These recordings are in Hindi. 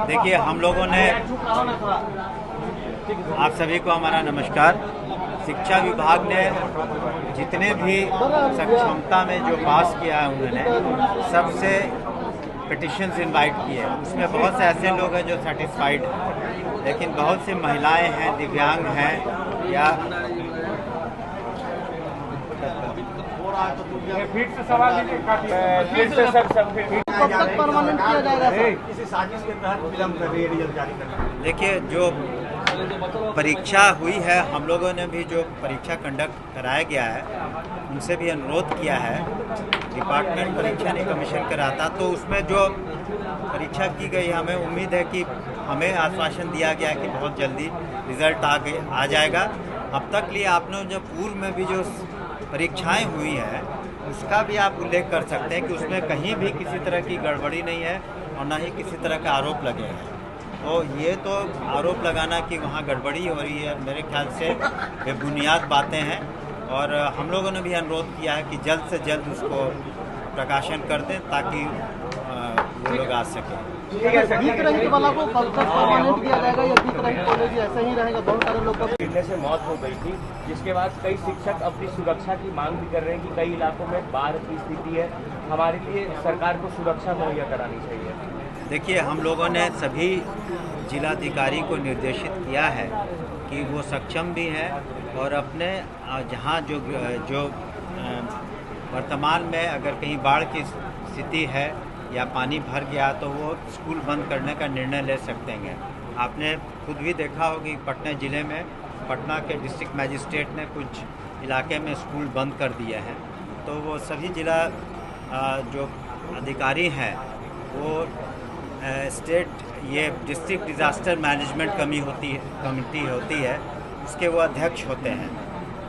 देखिए, हम लोगों ने, आप सभी को हमारा नमस्कार। शिक्षा विभाग ने जितने भी सक्षमता में जो पास किया है उन्होंने सबसे पिटिशन्स इनवाइट किए हैं। उसमें बहुत से ऐसे लोग हैं जो सेटिस्फाइड हैं, लेकिन बहुत सी महिलाएं हैं, दिव्यांग हैं या फिर से सवाल फिर से सर कब तक परमानेंट किया जाएगा? किसी साजिश के तहत विलम्ब कर रही है रिजल्ट जारी करना। देखिए, जो परीक्षा हुई है, हम लोगों ने भी जो परीक्षा कंडक्ट कराया गया है उनसे भी अनुरोध किया है। डिपार्टमेंट परीक्षा नहीं कमीशन कराता, तो उसमें जो परीक्षा की गई, हमें उम्मीद है कि हमें आश्वासन दिया गया है कि बहुत जल्दी रिजल्ट आ जाएगा। अब तक लिए आपने जो पूर्व में भी जो परीक्षाएं हुई हैं उसका भी आप उल्लेख कर सकते हैं कि उसमें कहीं भी किसी तरह की गड़बड़ी नहीं है और ना ही किसी तरह का आरोप लगे हैं। तो ये तो आरोप लगाना कि वहाँ गड़बड़ी हो रही है, मेरे ख्याल से बेबुनियाद बातें हैं। और हम लोगों ने भी अनुरोध किया है कि जल्द से जल्द उसको प्रकाशन कर दें ताकि वो लोग आ सकें। बीत रही वाला को कब तक परमानेंट किया जाएगा या बीत रही कॉलेज ऐसा ही रहेगा? बहुत सारे लोग का गिरने से मौत हो गई थी, जिसके बाद कई शिक्षक अपनी सुरक्षा की मांग भी कर रहे हैं कि कई इलाकों में बाढ़ की स्थिति है, हमारे लिए सरकार को सुरक्षा मुहैया करानी चाहिए। देखिए, हम लोगों ने सभी जिलाधिकारी को निर्देशित किया है कि वो सक्षम भी हैं और अपने जहाँ जो वर्तमान में अगर कहीं बाढ़ की स्थिति है या पानी भर गया तो वो स्कूल बंद करने का निर्णय ले सकते हैं। आपने खुद भी देखा होगा कि पटना ज़िले में पटना के डिस्ट्रिक्ट मजिस्ट्रेट ने कुछ इलाके में स्कूल बंद कर दिए हैं। तो वो सभी जिला जो अधिकारी हैं वो स्टेट ये डिस्ट्रिक्ट डिज़ास्टर मैनेजमेंट कमेटी होती है, उसके वो अध्यक्ष होते हैं।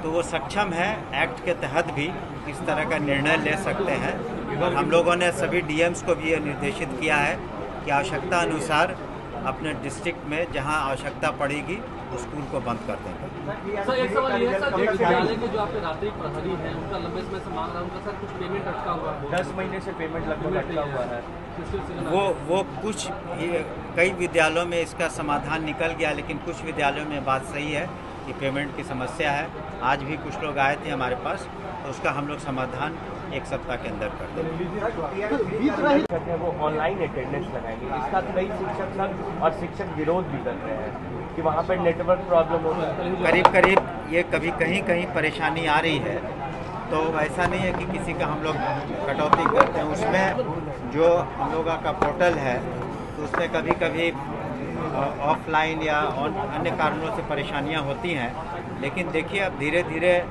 तो वो सक्षम है एक्ट के तहत भी इस तरह का निर्णय ले सकते हैं। और हम लोगों ने सभी डीएम्स को भी ये निर्देशित किया है कि आवश्यकता अनुसार अपने डिस्ट्रिक्ट में जहां आवश्यकता पड़ेगी उस स्कूल को बंद कर देंगे। सर, एक सवाल ये है सर, विद्यालय के जो आपके रात्रि प्रहरी हैं उनका लंबे समय से मांग रहा है, उनका सर कुछ पेमेंट अटका हुआ है? 10 महीने से पेमेंट लगभग अटका हुआ है। वो कुछ कई विद्यालयों में इसका समाधान निकल गया, लेकिन कुछ विद्यालयों में बात सही है कि पेमेंट की समस्या है। आज भी कुछ लोग आए थे हमारे पास, तो उसका हम लोग समाधान एक सप्ताह के अंदर कर देंगे। वो ऑनलाइन अटेंडेंस लगाएंगे, इसका कई शिक्षक संघ और शिक्षक विरोध भी कर रहे हैं कि वहाँ पर नेटवर्क प्रॉब्लम हो रही है। करीब करीब ये कहीं परेशानी आ रही है, तो ऐसा नहीं है कि किसी का हम लोग कटौती करते हैं। उसमें जो हम लोगों का पोर्टल है तो उसमें कभी ऑफलाइन या अन्य कारणों से परेशानियां होती हैं। लेकिन देखिए, अब धीरे धीरे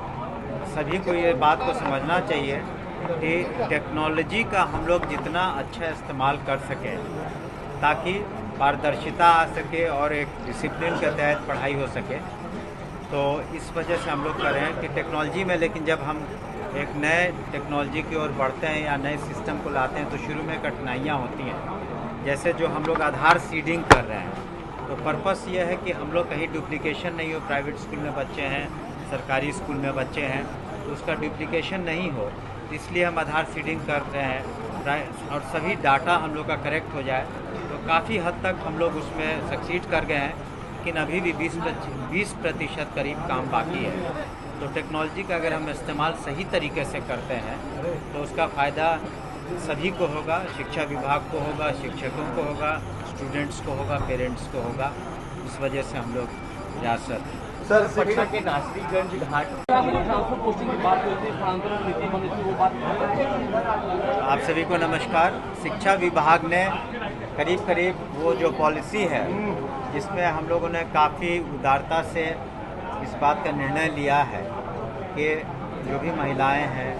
सभी को ये बात को समझना चाहिए कि टेक्नोलॉजी का हम लोग जितना अच्छा इस्तेमाल कर सकें ताकि पारदर्शिता आ सके और एक डिसिप्लिन के तहत पढ़ाई हो सके। तो इस वजह से हम लोग कर रहे हैं कि टेक्नोलॉजी में, लेकिन जब हम एक नए टेक्नोलॉजी की ओर बढ़ते हैं या नए सिस्टम को लाते हैं तो शुरू में कठिनाइयाँ होती हैं। जैसे जो हम लोग आधार सीडिंग कर रहे हैं, तो पर्पस ये है कि हम लोग कहीं डुप्लीकेशन नहीं हो। प्राइवेट स्कूल में बच्चे हैं, सरकारी स्कूल में बच्चे हैं, तो उसका डुप्लीकेशन नहीं हो, इसलिए हम आधार सीडिंग कर रहे हैं और सभी डाटा हम लोग का करेक्ट हो जाए। तो काफ़ी हद तक हम लोग उसमें सक्सीड कर गए हैं, लेकिन अभी भी 20% करीब काम बाकी है। तो टेक्नोलॉजी का अगर हम इस्तेमाल सही तरीके से करते हैं तो उसका फ़ायदा सभी को होगा, शिक्षा विभाग को होगा, शिक्षकों को होगा, स्टूडेंट्स को होगा, पेरेंट्स को होगा। इस वजह से हम लोग प्रयासरत हैं। सर, पटना के नासरीगंज घाट ट्रांसफर पोस्टिंग की बात होती है, स्थानांतरण नीति बनी थी, वो बात। आप सभी को नमस्कार। शिक्षा विभाग ने करीब वो जो पॉलिसी है जिसमें हम लोगों ने काफ़ी उदारता से इस बात का निर्णय लिया है कि जो भी महिलाएं हैं,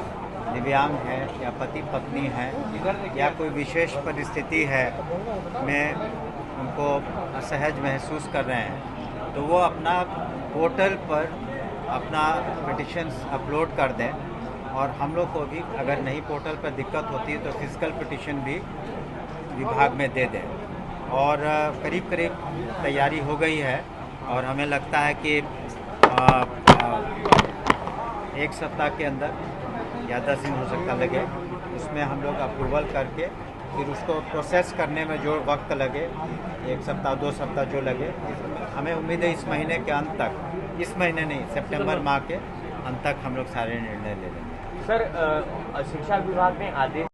दिव्यांग हैं या पति पत्नी हैं या कोई विशेष परिस्थिति है में उनको असहज महसूस कर रहे हैं, तो वो अपना पोर्टल पर अपना पिटिशन्स अपलोड कर दें। और हम लोग को भी अगर नहीं पोर्टल पर दिक्कत होती है तो फिजिकल पिटिशन भी विभाग में दे दें। और करीब तैयारी हो गई है और हमें लगता है कि एक सप्ताह के अंदर या 10 दिन हो सकता लगे, उसमें हम लोग अप्रूवल करके फिर उसको प्रोसेस करने में जो वक्त लगे, 1 सप्ताह 2 सप्ताह जो लगे, हमें उम्मीद है इस महीने के अंत तक, इस महीने नहीं, सितंबर माह के अंत तक हम लोग सारे निर्णय ले लेंगे। सर शिक्षा विभाग ने आदेश